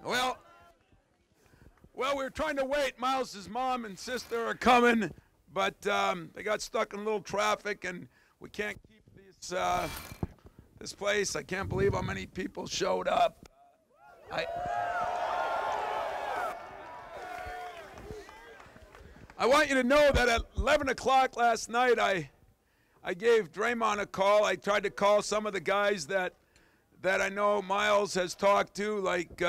Well, we're trying to wait. Miles' mom and sister are coming, but they got stuck in a little traffic, and we can't keep this place. I can't believe how many people showed up. I want you to know that at 11 o'clock last night, I gave Draymond a call. I tried to call some of the guys that I know Miles has talked to, like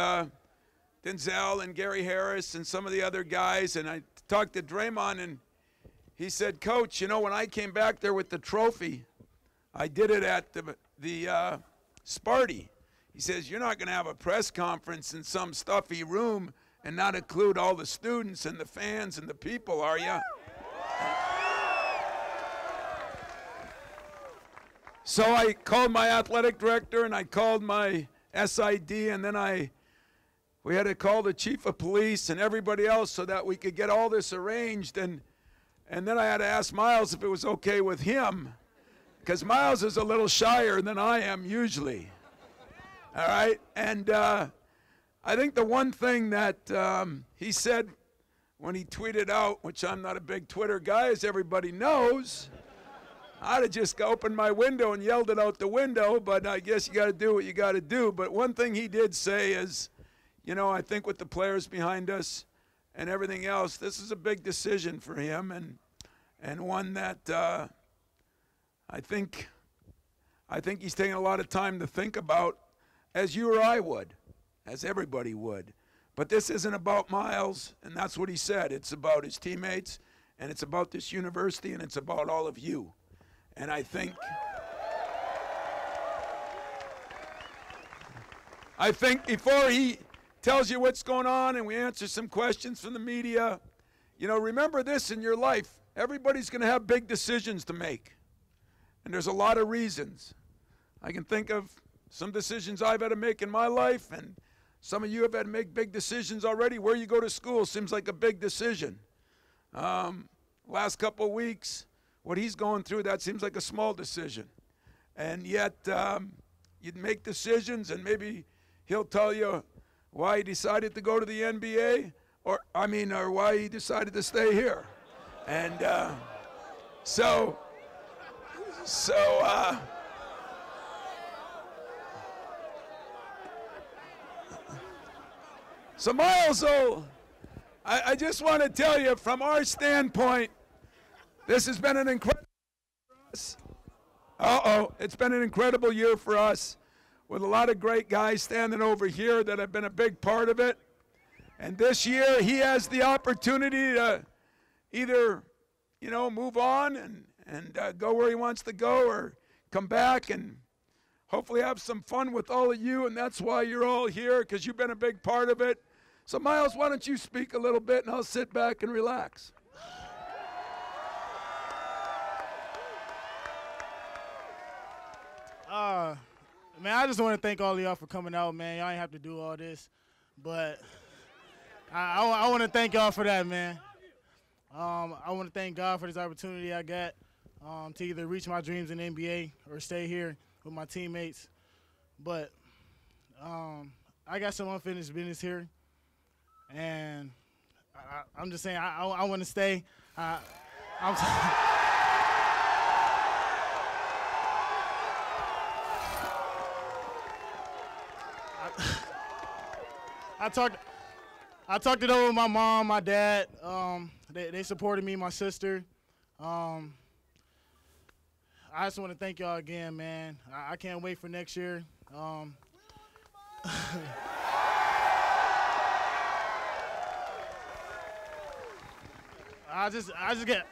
Denzel and Gary Harris and some of the other guys, and I talked to Draymond, and he said, Coach, you know, when I came back there with the trophy, I did it at the Sparty. He says, you're not going to have a press conference in some stuffy room and not include all the students and the fans and the people, are you? So I called my athletic director and I called my SID, and then we had to call the chief of police and everybody else so that we could get all this arranged. And then I had to ask Miles if it was okay with him, because Miles is a little shyer than I am usually. All right? And I think the one thing that he said when he tweeted out, which I'm not a big Twitter guy, as everybody knows, I'd have just opened my window and yelled it out the window, but I guess you got to do what you got to do. But one thing he did say is, you know, I think with the players behind us and everything else, this is a big decision for him, and one that I think he's taking a lot of time to think about, as you or I would, as everybody would. But this isn't about Miles, and that's what he said. It's about his teammates, and it's about this university, and it's about all of you. And I think before he tells you what's going on and we answer some questions from the media, you know, remember this in your life. Everybody's going to have big decisions to make. And there's a lot of reasons. I can think of some decisions I've had to make in my life, and some of you have had to make big decisions already. Where you go to school seems like a big decision. Last couple of weeks, what he's going through, that seems like a small decision. And yet, you'd make decisions, and maybe he'll tell you why he decided to go to the NBA, or why he decided to stay here. And so Miles, I just want to tell you, from our standpoint, this has been an incredible year for us. It's been an incredible year for us, with a lot of great guys standing over here that have been a big part of it. And this year, he has the opportunity to either, you know, move on and go where he wants to go, or come back and hopefully have some fun with all of you. And that's why you're all here, because you've been a big part of it. So, Miles, why don't you speak a little bit, and I'll sit back and relax. Man, I just want to thank all of y'all for coming out, man. Y'all ain't have to do all this, but I want to thank y'all for that, man. I want to thank God for this opportunity I got to either reach my dreams in the NBA or stay here with my teammates. But I got some unfinished business here, and I'm just saying I want to stay. I talked it over with my mom, my dad. They supported me, my sister. I just want to thank y'all again, man. I can't wait for next year. I just get.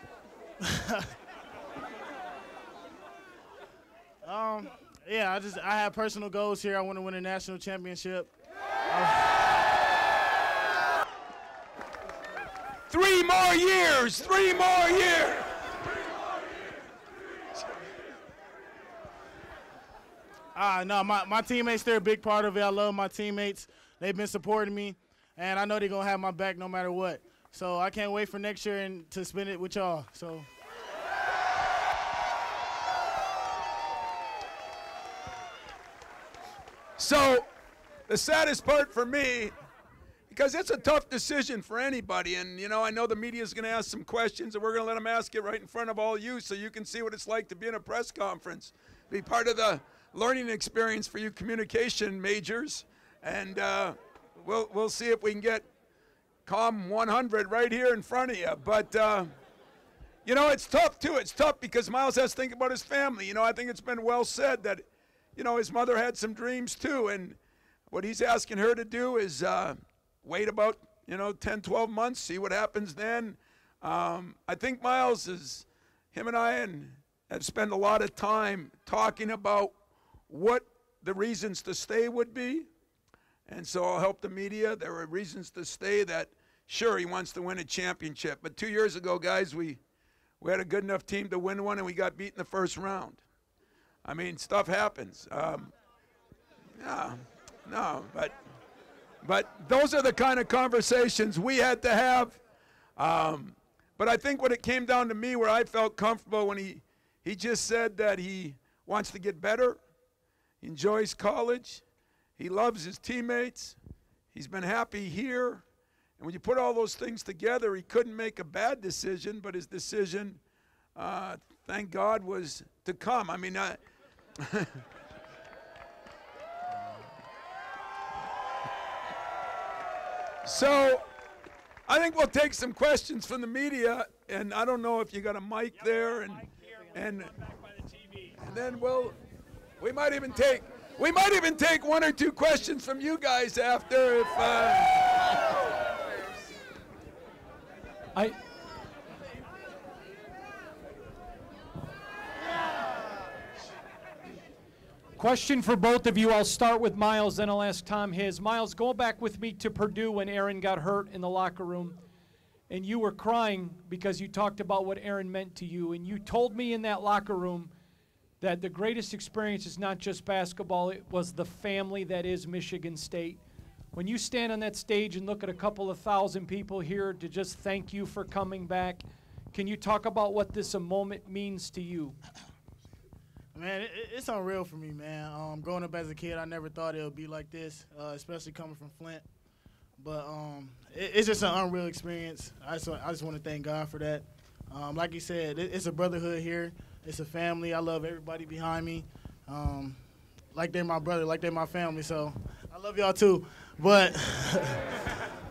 Yeah, I have personal goals here. I want to win a national championship. 3 more years. 3 more years. No, my teammates, they're a big part of it. I love my teammates. They've been supporting me, and I know they're going to have my back no matter what. So I can't wait for next year and to spend it with y'all. So the saddest part for me because it's a tough decision for anybody. And, you know, I know the media is going to ask some questions, and we're going to let them ask it right in front of all you so you can see what it's like to be in a press conference. Be part of the learning experience for you communication majors. And we'll see if we can get COM 100 right here in front of you. But, you know, it's tough, too. It's tough because Miles has to think about his family. You know, I think it's been well said that, you know, his mother had some dreams, too. And what he's asking her to do is wait about, you know, 10, 12 months, see what happens then. I think Miles is, him and I have spent a lot of time talking about what the reasons to stay would be. And so I'll help the media. There are reasons to stay that, sure, he wants to win a championship. But 2 years ago, guys, we had a good enough team to win one, and we got beat in the first round. I mean, stuff happens. No, but those are the kind of conversations we had to have. But I think when it came down to me, where I felt comfortable when he just said that he wants to get better, he enjoys college, he loves his teammates, he's been happy here. And when you put all those things together, he couldn't make a bad decision, but his decision, thank God, was to come. I mean, so I think we'll take some questions from the media, and I don't know if you got a mic there, and then we might even take one or two questions from you guys after if Question for both of you. I'll start with Miles, then I'll ask Tom his. Miles, go back with me to Purdue when Aaron got hurt in the locker room, and you were crying because you talked about what Aaron meant to you, and you told me in that locker room that the greatest experience is not just basketball, it was the family that is Michigan State. When you stand on that stage and look at a couple of thousand people here to just thank you for coming back, can you talk about what this moment means to you? Man, it's unreal for me, man. Growing up as a kid, I never thought it would be like this, especially coming from Flint. But it's just an unreal experience. I just want to thank God for that. Like you said, it's a brotherhood here. It's a family. I love everybody behind me. Like they're my brother, like they're my family. So I love y'all too. But,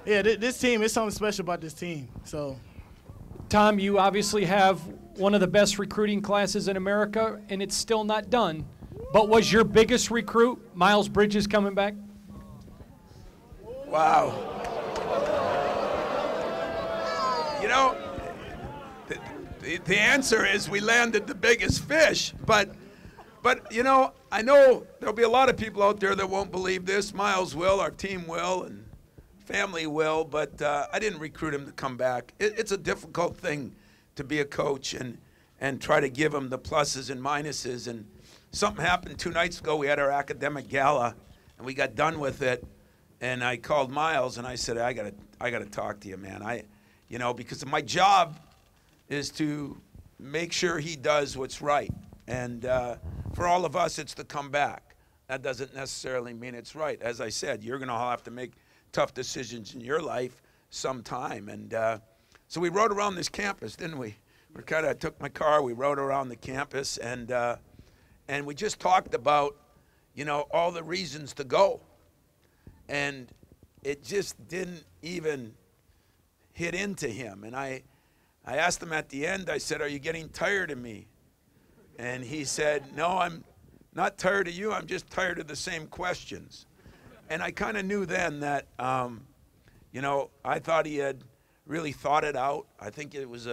yeah, this team, it's something special about this team. So, Tom, you obviously have one of the best recruiting classes in America, and it's still not done. But was your biggest recruit Miles Bridges coming back? Wow. You know, the answer is we landed the biggest fish. But you know, I know there'll be a lot of people out there that won't believe this. Miles will, our team will, and family will. But I didn't recruit him to come back. It's a difficult thing to be a coach and try to give him the pluses and minuses. And something happened 2 nights ago. We had our academic gala, and we got done with it. And I called Miles, and I said, I gotta talk to you, man. You know, because my job is to make sure he does what's right. And for all of us, it's to come back. That doesn't necessarily mean it's right. As I said, you're gonna all have to make tough decisions in your life sometime. And so we rode around this campus, didn't we? I took my car, we rode around the campus, and we just talked about, you know, all the reasons to go. And it just didn't even hit into him. And I asked him at the end, I said, are you getting tired of me? And he said, no, I'm not tired of you, I'm just tired of the same questions. And I kind of knew then that, you know, I thought he had really thought it out. I think it was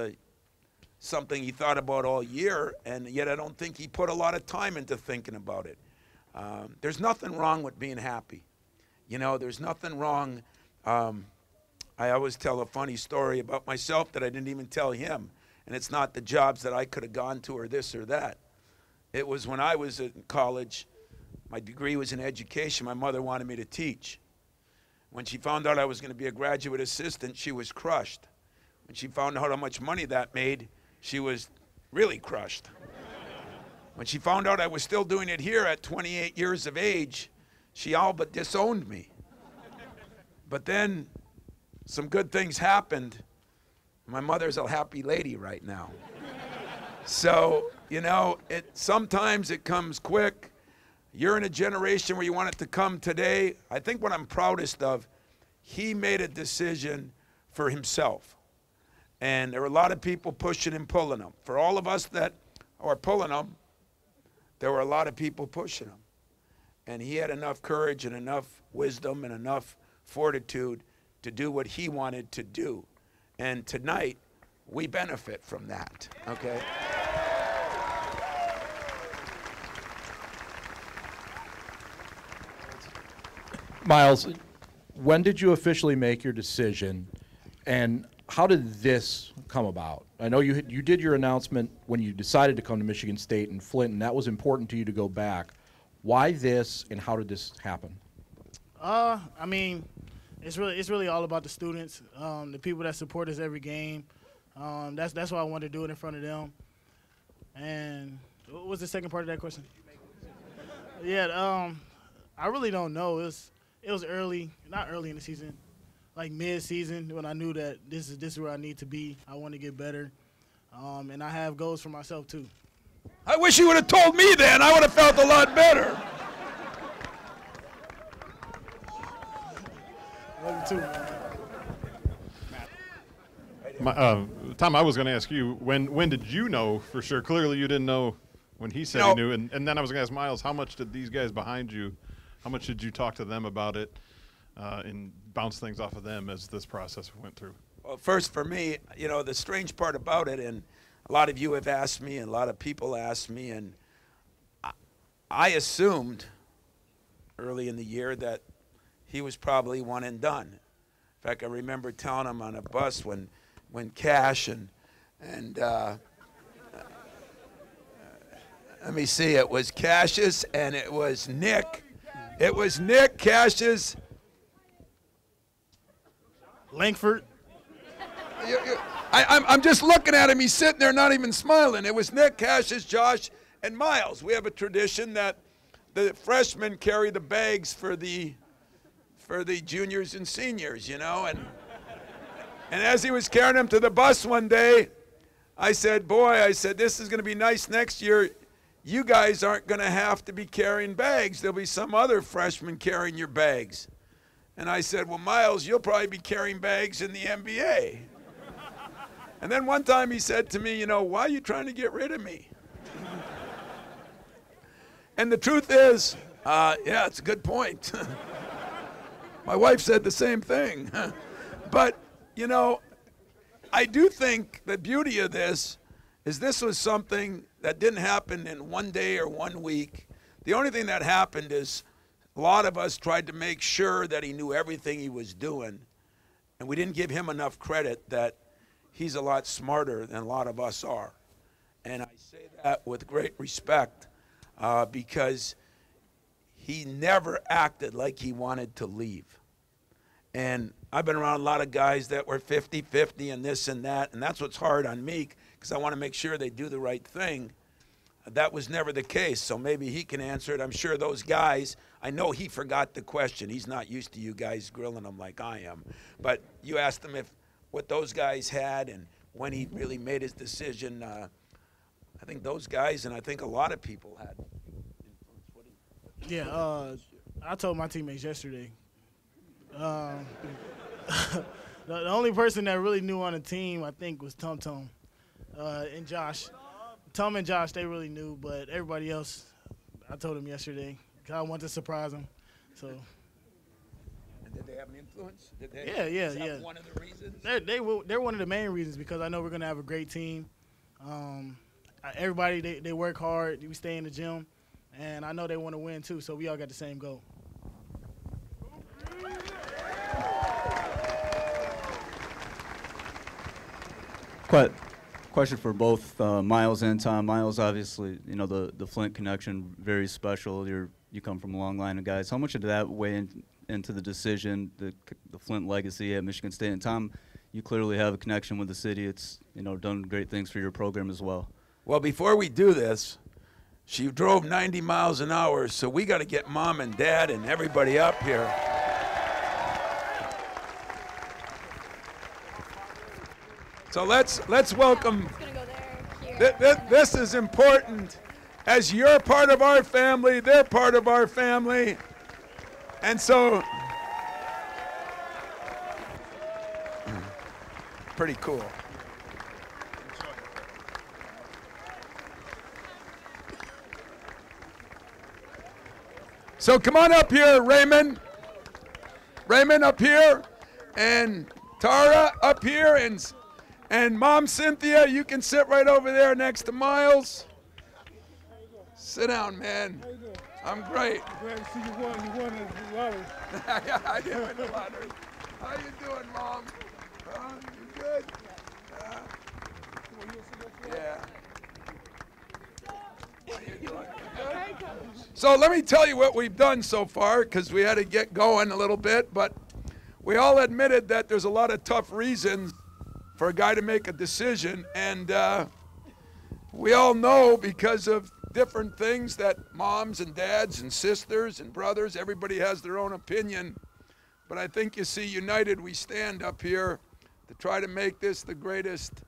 something he thought about all year, and yet I don't think he put a lot of time into thinking about it. There's nothing wrong with being happy. You know, there's nothing wrong. I always tell a funny story about myself that I didn't even tell him, and it's not the jobs that I could have gone to or this or that. It was when I was in college, my degree was in education, my mother wanted me to teach. When she found out I was going to be a graduate assistant, she was crushed. When she found out how much money that made, she was really crushed. When she found out I was still doing it here at 28 years of age, she all but disowned me. But then some good things happened. My mother's a happy lady right now. So, you know, sometimes it comes quick. You're in a generation where you want it to come today. I think what I'm proudest of, he made a decision for himself. And there were a lot of people pushing and pulling him. For all of us that are pulling him, there were a lot of people pushing him. And he had enough courage and enough wisdom and enough fortitude to do what he wanted to do. And tonight, we benefit from that, okay? Miles, when did you officially make your decision, and how did this come about? I know you did your announcement when you decided to come to Michigan State and Flint, and that was important to you to go back. Why this, and how did this happen? I mean, it's really all about the students, the people that support us every game. That's why I wanted to do it in front of them. And what was the second part of that question? Yeah, I really don't know. It was early, not early in the season, like mid-season when I knew that this is where I need to be. I want to get better, and I have goals for myself too. I wish you would have told me then. I would have felt a lot better. Love you too, man. Tom, I was going to ask you, when did you know for sure? Clearly you didn't know when he said he knew. And then I was going to ask Miles, how much did these guys behind you, how much did you talk to them about it and bounce things off of them as this process went through? Well, first for me, you know, the strange part about it, and a lot of you have asked me and a lot of people asked me, and I assumed early in the year that he was probably one and done. In fact, I remember telling him on a bus when Cash and let me see, it was Cassius and it was Nick. It was Nick, Cassius. Langford. I'm just looking at him. He's sitting there not even smiling. It was Nick, Cassius, Josh, and Miles. We have a tradition that the freshmen carry the bags for the juniors and seniors, you know. And as he was carrying them to the bus one day, I said, boy, I said, this is going to be nice next year. You guys aren't going to have to be carrying bags. There'll be some other freshmen carrying your bags. And I said, well, Miles, you'll probably be carrying bags in the NBA. And then one time he said to me, you know, why are you trying to get rid of me? And the truth is, yeah, it's a good point. My wife said the same thing. But, you know, I do think the beauty of this is this was something that didn't happen in one day or 1 week. The only thing that happened is a lot of us tried to make sure that he knew everything he was doing, and we didn't give him enough credit that he's a lot smarter than a lot of us are. And I say that with great respect because he never acted like he wanted to leave. And I've been around a lot of guys that were 50-50 and this and that, and that's what's hard on me because I want to make sure they do the right thing. That was never the case, so maybe he can answer it. I'm sure those guys, I know he forgot the question. He's not used to you guys grilling him like I am. But you asked him what those guys had and when he really made his decision. I think those guys and I think a lot of people had influence. Yeah, I told my teammates yesterday. The only person that really knew on the team, I think, was Tum and Josh. Tom and Josh, they really knew, but everybody else, I told them yesterday. I wanted to surprise them. So. And did they have an influence? Did they? Yeah. Is that one of the reasons? They're one of the main reasons because I know we're gonna have a great team. Everybody they work hard. We stay in the gym, and I know they want to win too. So we all got the same goal. Question for both Miles and Tom. Miles, obviously, you know, the Flint connection, very special. You come from a long line of guys. How much did that weigh into the decision, the Flint legacy at Michigan State? And Tom, you clearly have a connection with the city. It's, you know, done great things for your program as well. Well, before we do this, she drove 90 miles an hour, so we got to get Mom and Dad and everybody up here. So let's welcome. It's gonna go there, here. This is important. As you're part of our family, they're part of our family. And so, pretty cool. So come on up here, Raymond. Raymond up here, and Tara up here, and Mom Cynthia, you can sit right over there next to Miles. Sit down, man. I'm great. Glad to see you won the lottery. I did win the lottery. How you doing, Mom? You good? Yeah. How you doing? Good? So let me tell you what we've done so far, because we had to get going a little bit, but we all admitted that there's a lot of tough reasons for a guy to make a decision, and we all know because of different things that moms and dads and sisters and brothers, everybody has their own opinion. But I think you see, united we stand up here to try to make this the greatest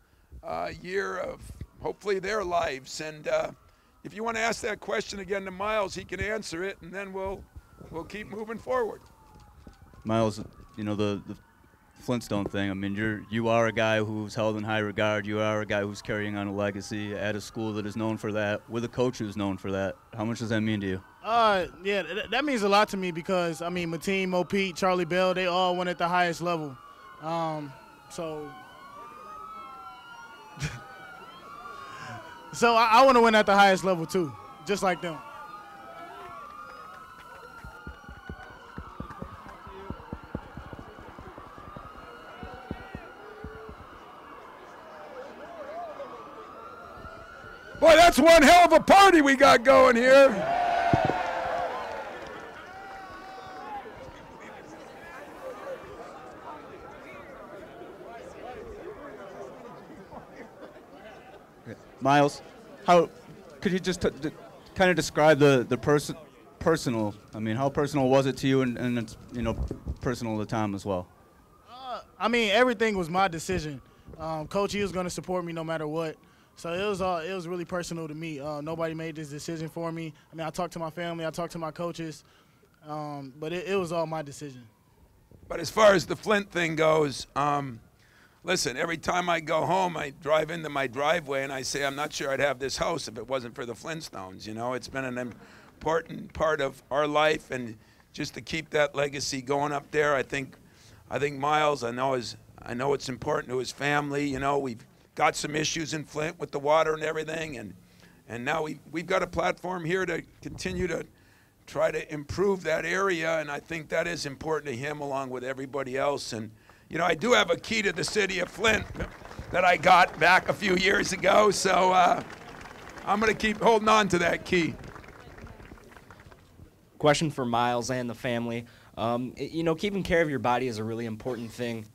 year of hopefully their lives. And if you want to ask that question again to Miles, he can answer it, and then we'll keep moving forward. Miles, you know, the Flintstone thing, I mean, you are a guy who's held in high regard. You are a guy who's carrying on a legacy at a school that is known for that, with a coach who's known for that. How much does that mean to you? Yeah, that means a lot to me because, I mean, Mateen, Mo Pete, Charlie Bell, they all went at the highest level. So I want to win at the highest level too, just like them. Boy, that's one hell of a party we got going here. Miles, how could you just kind of describe the personal? I mean, how personal was it to you, and it's, you know, personal to Tom as well? I mean, everything was my decision. Coach, he was going to support me no matter what. So it was really personal to me. Nobody made this decision for me. I mean, I talked to my family, I talked to my coaches, but it was all my decision. But as far as the Flint thing goes, listen, every time I go home, I drive into my driveway and I say, I'm not sure I'd have this house if it wasn't for the Flintstones. You know, it's been an important part of our life, and just to keep that legacy going up there, I think Miles, I know it's important to his family. You know, we've got some issues in Flint with the water and everything, and now we've got a platform here to continue to try to improve that area, and I think that is important to him along with everybody else. And you know, I do have a key to the city of Flint that I got back a few years ago, so I'm going to keep holding on to that key. Question for Miles and the family. You know, keeping care of your body is a really important thing.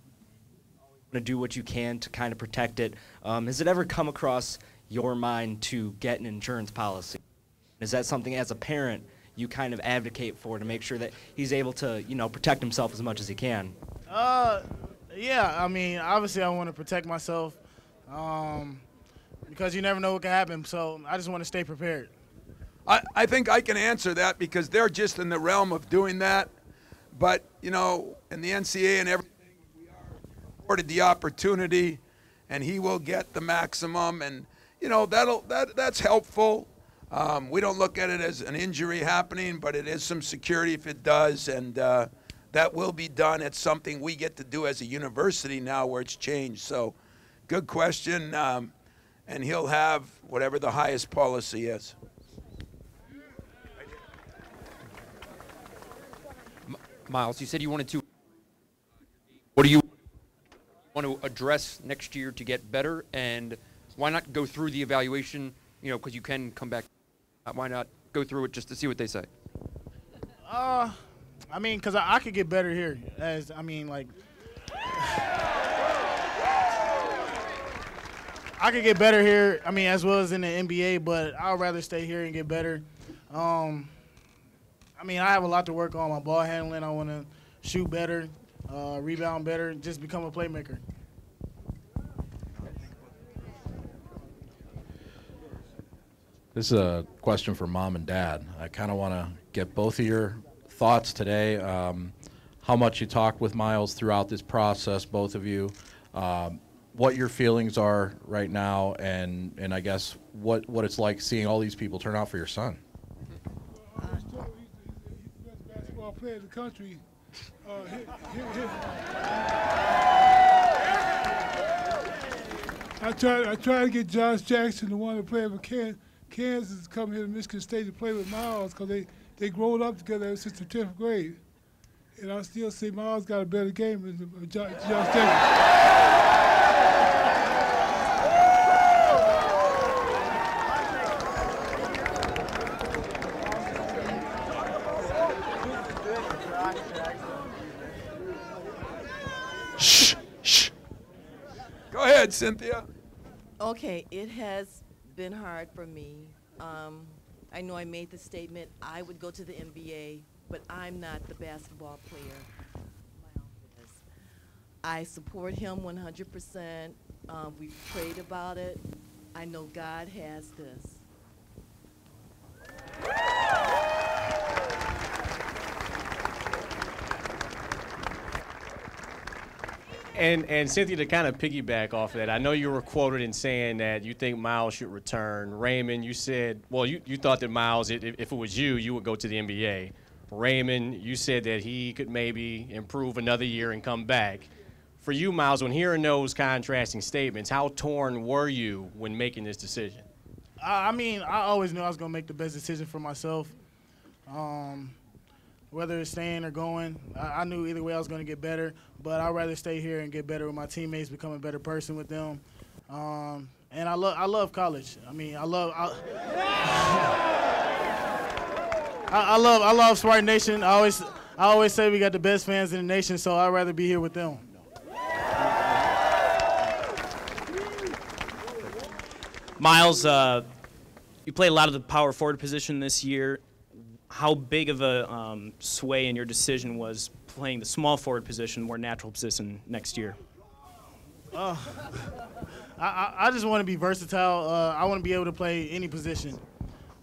To do what you can to kind of protect it. Has it ever come across your mind to get an insurance policy? Is that something as a parent you kind of advocate for to make sure that he's able to, you know, protect himself as much as he can? Yeah, I mean, obviously I want to protect myself because you never know what can happen, so I just want to stay prepared. I think I can answer that because they're just in the realm of doing that. But, you know, in the NCAA and everything, afforded the opportunity, and he will get the maximum, and you know that's helpful. We don't look at it as an injury happening, but it is some security if it does, and that will be done. It's something we get to do as a university now where it's changed. So good question, and he'll have whatever the highest policy is. Miles, you said you wanted to. What do you want to address next year to get better, and why not go through the evaluation, you know, because you can come back. Why not go through it just to see what they say? I mean, because I could get better here. I could get better here, I mean, as well as in the NBA, but I'd rather stay here and get better. I mean, I have a lot to work on. My ball handling, I want to shoot better, rebound better, just become a playmaker. This is a question for Mom and Dad. I kind of want to get both of your thoughts today. How much you talked with Miles throughout this process, both of you. What your feelings are right now, and I guess what it's like seeing all these people turn out for your son. He's the best basketball player in the country. I tried to get Josh Jackson, the one that played for Kansas, to come here to Michigan State to play with Miles because they growed up together ever since the 10th grade. And I still say Miles got a better game than Josh Jackson. Shh, shh. Go ahead, Cynthia. Okay, it has been hard for me. I know I made the statement I would go to the NBA, but I'm not the basketball player. Miles is. I support him 100%. We've prayed about it. I know God has this. And Cynthia, to kind of piggyback off of that, I know you were quoted in saying that you think Miles should return. Raymond, you said, well, you thought that Miles, if it was you would go to the NBA. Raymond, you said that he could maybe improve another year and come back. For you, Miles, when hearing those contrasting statements, how torn were you when making this decision? I mean, I always knew I was going to make the best decision for myself. Whether it's staying or going, I knew either way I was going to get better, but I'd rather stay here and get better with my teammates, become a better person with them. And I love college. I mean, I love Spartan Nation. I always say we got the best fans in the nation, so I'd rather be here with them. Miles, you played a lot of the power forward position this year. How big of a sway in your decision was playing the small forward position, more natural position next year? I just want to be versatile. I want to be able to play any position.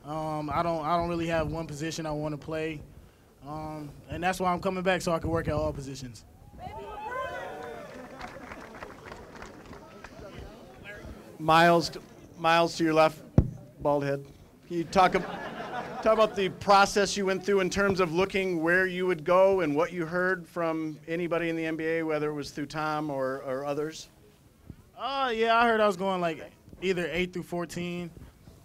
I don't really have one position I want to play, and that's why I'm coming back so I can work at all positions. Miles to your left, bald head. Can you talk about the process you went through in terms of looking where you would go and what you heard from anybody in the NBA, whether it was through Tom or others? Yeah, I heard I was going like either 8 through 14,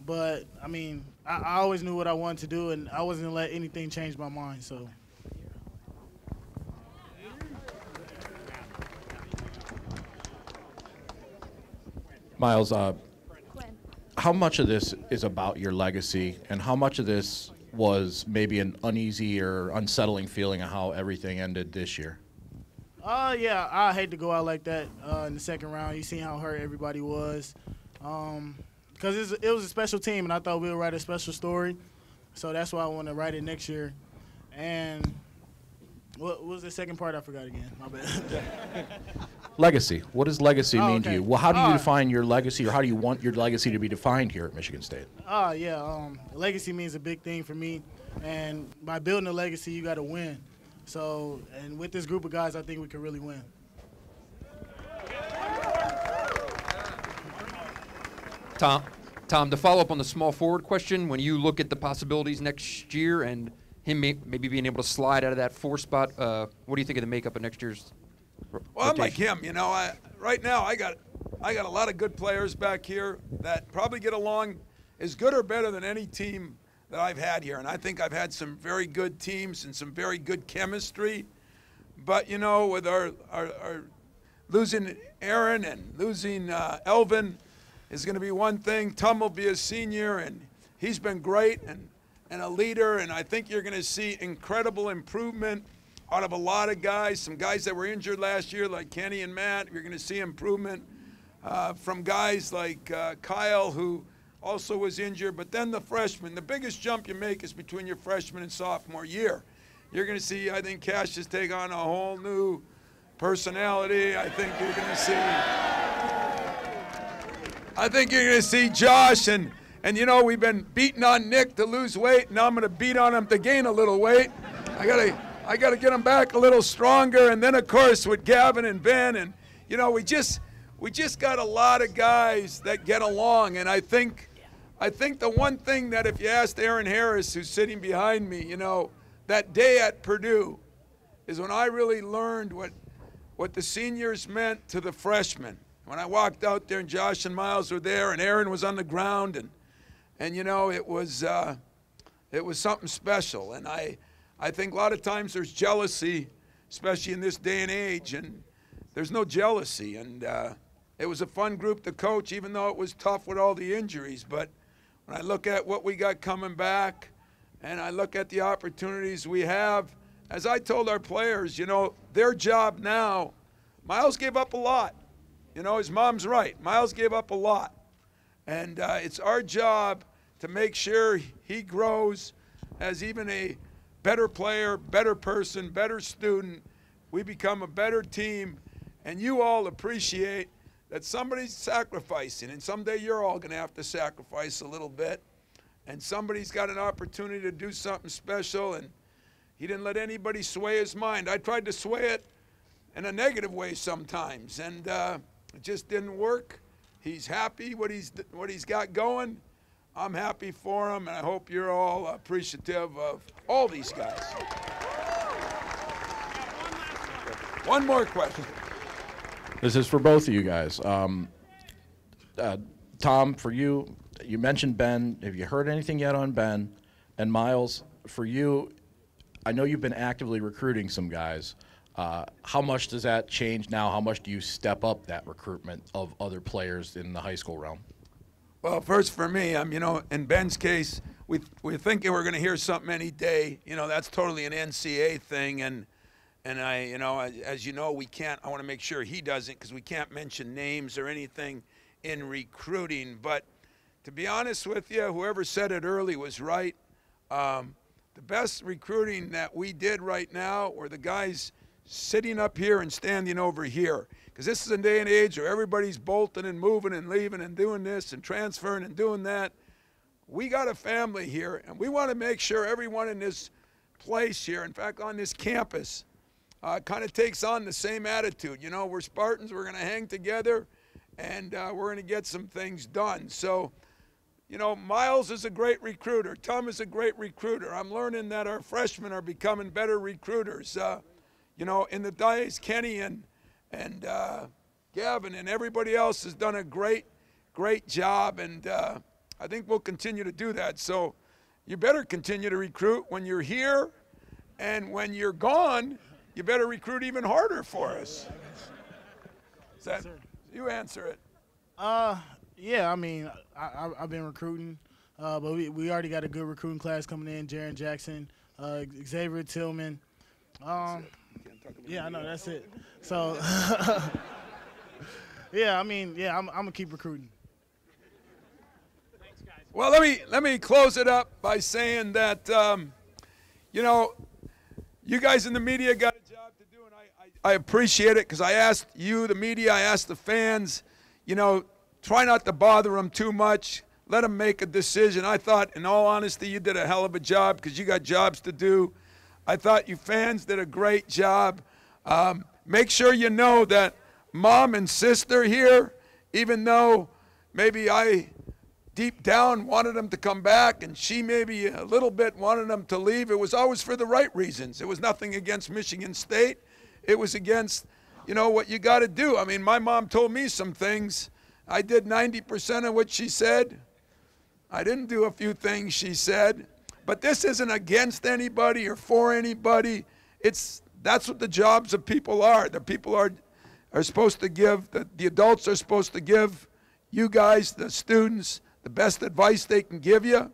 but I mean, I always knew what I wanted to do, and I wasn't gonna let anything change my mind. So. Miles, how much of this is about your legacy, and how much of this was maybe an uneasy or unsettling feeling of how everything ended this year? Yeah, I hate to go out like that in the second round. You seen how hurt everybody was. Because it was a special team, and I thought we would write a special story. So that's why I want to write it next year. And what was the second part? I forgot again. My bad. Legacy. What does legacy mean to okay. you? Well, how do you define your legacy, or how do you want your legacy to be defined here at Michigan State? Legacy means a big thing for me. And by building a legacy, you got to win. So, and with this group of guys, I think we can really win. Tom, to follow up on the small forward question, when you look at the possibilities next year and him maybe being able to slide out of that 4 spot, what do you think of the makeup of next year's Well, I'm like him. You know, right now I got a lot of good players back here that probably get along as good or better than any team that I've had here. And I think I've had some very good teams and some very good chemistry. But, you know, with our losing Aaron and losing Elvin is going to be one thing. Tom will be a senior, and he's been great and a leader. And I think you're going to see incredible improvement out of a lot of guys. Some guys that were injured last year, like Kenny and Matt. You're going to see improvement from guys like Kyle, who also was injured. But then the freshmen, the biggest jump you make is between your freshman and sophomore year. You're going to see, I think, Cassius take on a whole new personality. I think you're going to see Josh and And you know, we've been beating on Nick to lose weight, and now I'm going to beat on him to gain a little weight. I got to get him back a little stronger. And then, of course, with Gavin and Ben, and you know, we just got a lot of guys that get along. And I think the one thing that if you asked Aaron Harris, who's sitting behind me, you know, that day at Purdue is when I really learned what the seniors meant to the freshmen. When I walked out there and Josh and Miles were there and Aaron was on the ground, and you know, it was something special. And I think a lot of times there's jealousy, especially in this day and age, and there's no jealousy. And it was a fun group to coach, even though it was tough with all the injuries. But when I look at what we got coming back, and I look at the opportunities we have, as I told our players, you know, their job now, Miles gave up a lot. You know, his mom's right. Miles gave up a lot. And it's our job to make sure he grows as even a better player, better person, better student. We become a better team. And you all appreciate that somebody's sacrificing. And someday you're all going to have to sacrifice a little bit. And somebody's got an opportunity to do something special. And he didn't let anybody sway his mind. I tried to sway it in a negative way sometimes, and it just didn't work. He's happy what he's got going. I'm happy for him, and I hope you're all appreciative of all these guys. One more question. This is for both of you guys. Tom, for you, you mentioned Ben. Have you heard anything yet on Ben? And Miles, for you, I know you've been actively recruiting some guys. How much does that change now? How much do you step up that recruitment of other players in the high school realm? Well, first for me, you know, in Ben's case, we're thinking we're going to hear something any day. You know, that's totally an NCAA thing, and I, you know, as you know, we can't. I want to make sure he doesn't, because we can't mention names or anything in recruiting. But to be honest with you, whoever said it early was right. The best recruiting that we did right now were the guys sitting up here and standing over here. Because this is a day and age where everybody's bolting and moving and leaving and doing this and transferring and doing that. We got a family here, and we want to make sure everyone in this place here, in fact, on this campus, kind of takes on the same attitude. You know, we're Spartans, we're going to hang together, and we're going to get some things done. So, you know, Miles is a great recruiter. Tom is a great recruiter. I'm learning that our freshmen are becoming better recruiters. You know, in the days, Kenny and Gavin and everybody else has done a great job, and I think we'll continue to do that. So you better continue to recruit when you're here, and when you're gone, you better recruit even harder for us. Is that, you answer it. Yeah, I mean, I've been recruiting, but we already got a good recruiting class coming in. Jaren Jackson, Xavier Tillman. Yeah, I know, that's it. So, yeah, I mean, yeah, I'm gonna keep recruiting. Thanks, guys. Well, let me close it up by saying that, you know, you guys in the media got a job to do, and I appreciate it, because I asked you, the media, I asked the fans, you know, try not to bother them too much. Let them make a decision. I thought, in all honesty, you did a hell of a job, because you got jobs to do. I thought you fans did a great job. Make sure you know that Mom and sister here, even though maybe I deep down wanted them to come back, and she maybe a little bit wanted them to leave, it was always for the right reasons. It was nothing against Michigan State. It was against, you know, what you got to do. I mean, my mom told me some things. I did 90% of what she said. I didn't do a few things she said. But this isn't against anybody or for anybody. That's what the jobs of people are. The people are supposed to give, the adults are supposed to give you guys, the students, the best advice they can give you.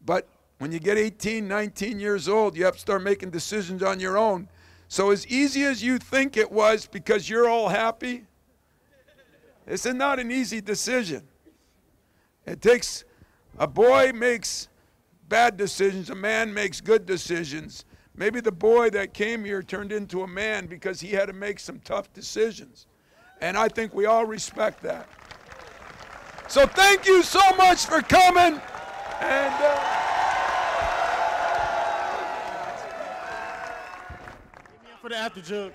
But when you get 18, 19 years old, you have to start making decisions on your own. So as easy as you think it was because you're all happy, this is not an easy decision. It takes, a boy makes bad decisions, a man makes good decisions. Maybe the boy that came here turned into a man because he had to make some tough decisions. And I think we all respect that. So thank you so much for coming. And for the after joke.